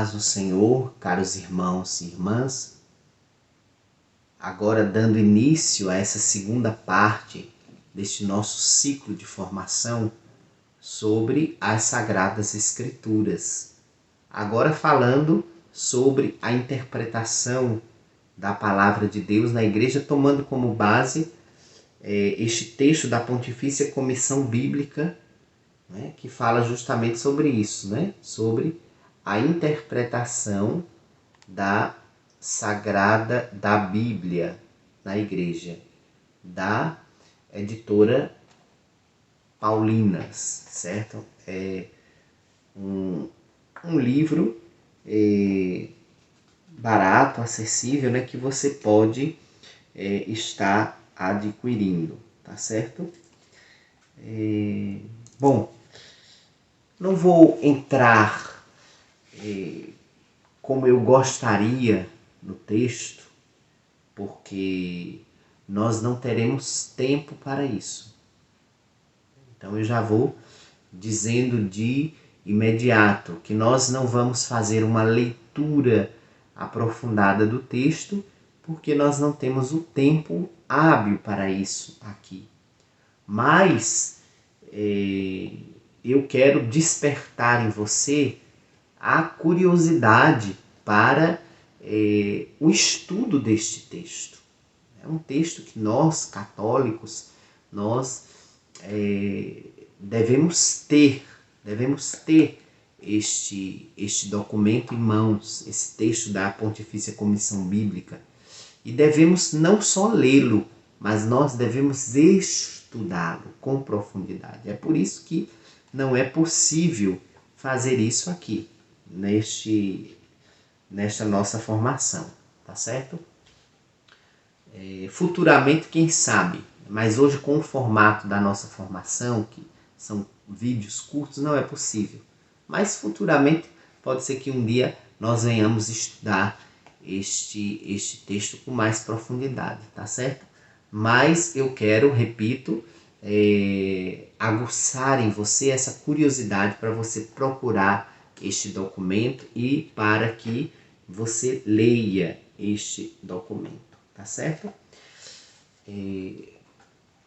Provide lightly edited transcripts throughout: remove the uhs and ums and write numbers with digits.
paz do Senhor, caros irmãos e irmãs. Agora dando início a essa segunda parte deste nosso ciclo de formação sobre as Sagradas Escrituras. Agora falando sobre a interpretação da Palavra de Deus na Igreja, tomando como base este texto da Pontifícia Comissão Bíblica, que fala justamente sobre isso, sobre a interpretação da Bíblia na Igreja, da editora Paulinas, certo? É um livro barato, acessível, que você pode estar adquirindo, tá certo? Bom, não vou entrar como eu gostaria no texto, porque nós não teremos tempo para isso. Então eu já vou dizendo de imediato que nós não vamos fazer uma leitura aprofundada do texto, porque nós não temos o tempo hábil para isso aqui. Mas eu quero despertar em você a curiosidade para o estudo deste texto. É um texto que nós, católicos, nós devemos ter este documento em mãos, esse texto da Pontifícia Comissão Bíblica, e devemos não só lê-lo, mas nós devemos estudá-lo com profundidade. É por isso que não é possível fazer isso aqui, nesta nossa formação, tá certo? Futuramente, quem sabe, mas hoje com o formato da nossa formação, que são vídeos curtos, não é possível. Mas futuramente pode ser que um dia nós venhamos estudar este texto com mais profundidade, tá certo? Mas eu quero, repito, aguçar em você essa curiosidade para você procurar este documento e para que você leia este documento, tá certo?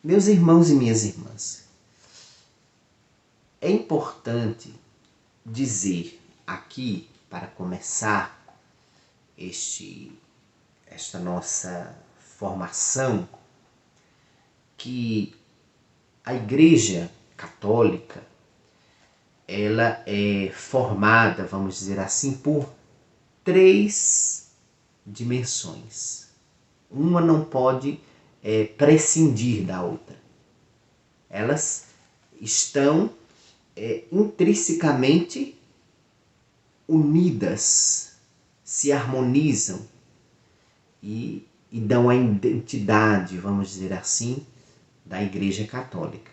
Meus irmãos e minhas irmãs, é importante dizer aqui, para começar esta nossa formação, que a Igreja Católica ela é formada, vamos dizer assim, por 3 dimensões. Uma não pode prescindir da outra. Elas estão intrinsecamente unidas, se harmonizam e dão a identidade, vamos dizer assim, da Igreja Católica.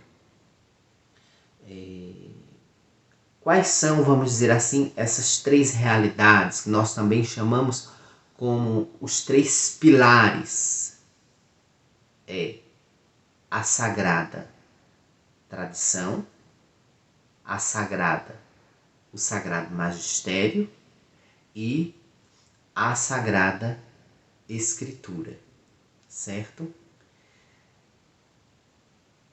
Quais são, vamos dizer assim, essas 3 realidades que nós também chamamos como os 3 pilares? A sagrada tradição, o sagrado magistério e a sagrada escritura, certo?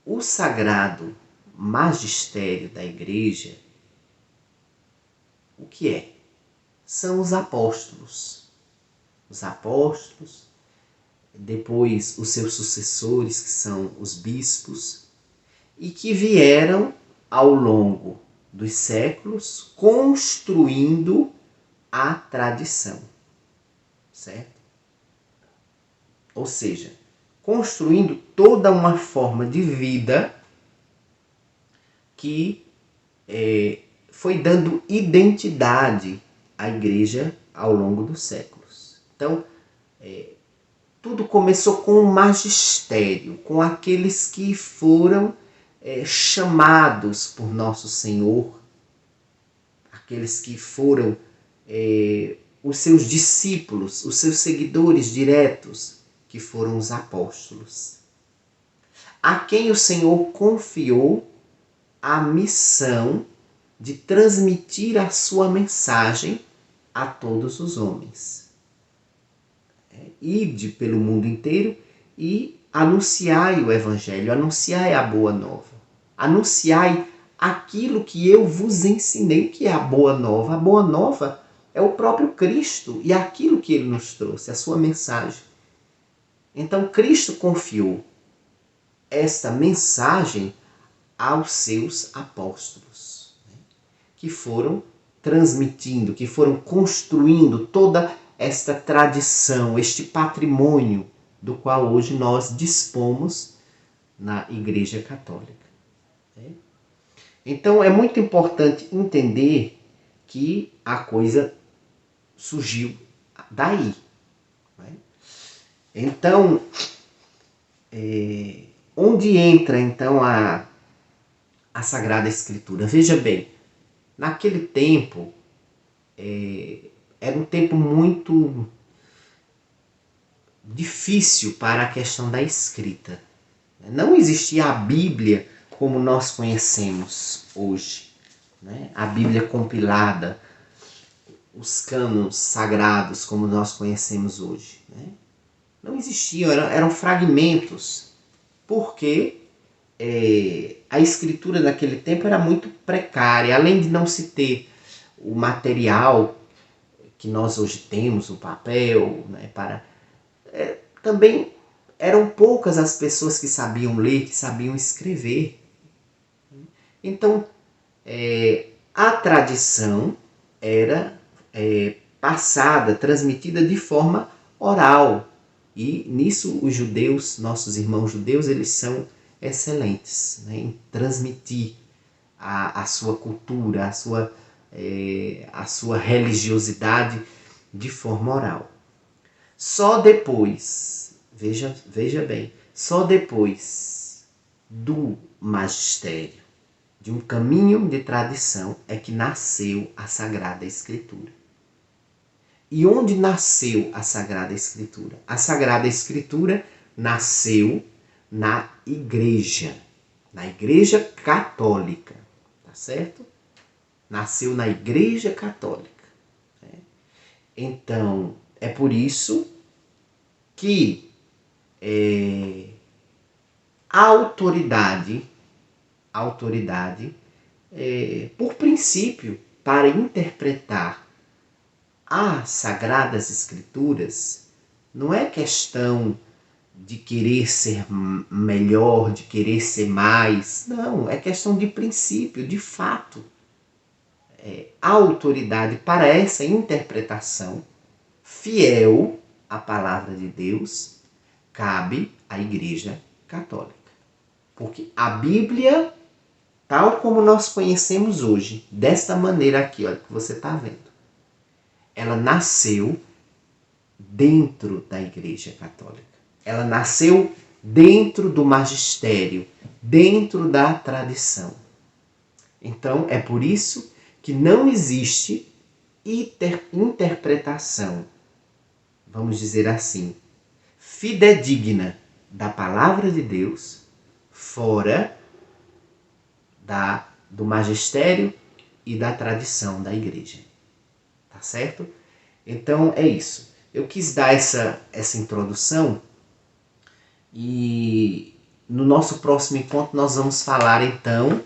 O sagrado magistério da Igreja, o que é? São os apóstolos. Os apóstolos, depois os seus sucessores, que são os bispos, e que vieram ao longo dos séculos construindo a tradição, certo? Ou seja, construindo toda uma forma de vida que foi dando identidade à Igreja ao longo dos séculos. Então, tudo começou com o magistério, com aqueles que foram chamados por Nosso Senhor, aqueles que foram os seus discípulos, os seus seguidores diretos, que foram os apóstolos, a quem o Senhor confiou a missão de transmitir a sua mensagem a todos os homens. Ide pelo mundo inteiro e anunciai o Evangelho, anunciai a boa nova. Anunciai aquilo que eu vos ensinei. O que é a boa nova? A boa nova é o próprio Cristo e aquilo que ele nos trouxe, a sua mensagem. Então Cristo confiou esta mensagem aos seus apóstolos, que foram transmitindo, que foram construindo toda esta tradição, este patrimônio do qual hoje nós dispomos na Igreja Católica. Então é muito importante entender que a coisa surgiu daí. Então, onde entra então a Sagrada Escritura? Veja bem, naquele tempo, era um tempo muito difícil para a questão da escrita. Não existia a Bíblia como nós conhecemos hoje, né? A Bíblia compilada, os cânones sagrados como nós conhecemos hoje, né? Não existiam, eram fragmentos, porque a escritura naquele tempo era muito precária. Além de não se ter o material que nós hoje temos, o papel, né, também eram poucas as pessoas que sabiam ler, que sabiam escrever. Então, a tradição era passada, transmitida de forma oral. E nisso os judeus, nossos irmãos judeus, eles são excelentes, né, em transmitir a sua cultura, a sua religiosidade de forma oral. Só depois, veja bem, só depois do magistério, de um caminho de tradição, é que nasceu a Sagrada Escritura. E onde nasceu a Sagrada Escritura? A Sagrada Escritura nasceu na Igreja Católica, tá certo? Nasceu na Igreja Católica. Então, é por isso que a autoridade, por princípio, para interpretar as Sagradas Escrituras, não é questão de querer ser melhor, de querer ser mais. Não, é questão de princípio, de fato. A autoridade para essa interpretação fiel à palavra de Deus cabe à Igreja Católica. Porque a Bíblia, tal como nós conhecemos hoje, desta maneira aqui, olha, que você está vendo, ela nasceu dentro da Igreja Católica. Ela nasceu dentro do magistério, dentro da tradição. Então, é por isso que não existe interpretação, vamos dizer assim, fidedigna da palavra de Deus fora do magistério e da tradição da igreja. Tá certo? Então é isso. Eu quis dar essa introdução e no nosso próximo encontro nós vamos falar então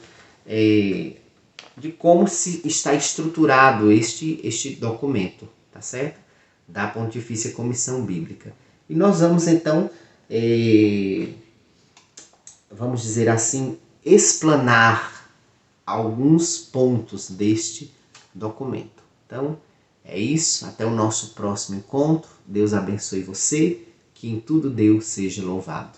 de como está estruturado este documento, tá certo? Da Pontifícia Comissão Bíblica. E nós vamos então, vamos dizer assim, explanar alguns pontos deste documento. Então, é isso. Até o nosso próximo encontro. Deus abençoe você. Que em tudo Deus seja louvado.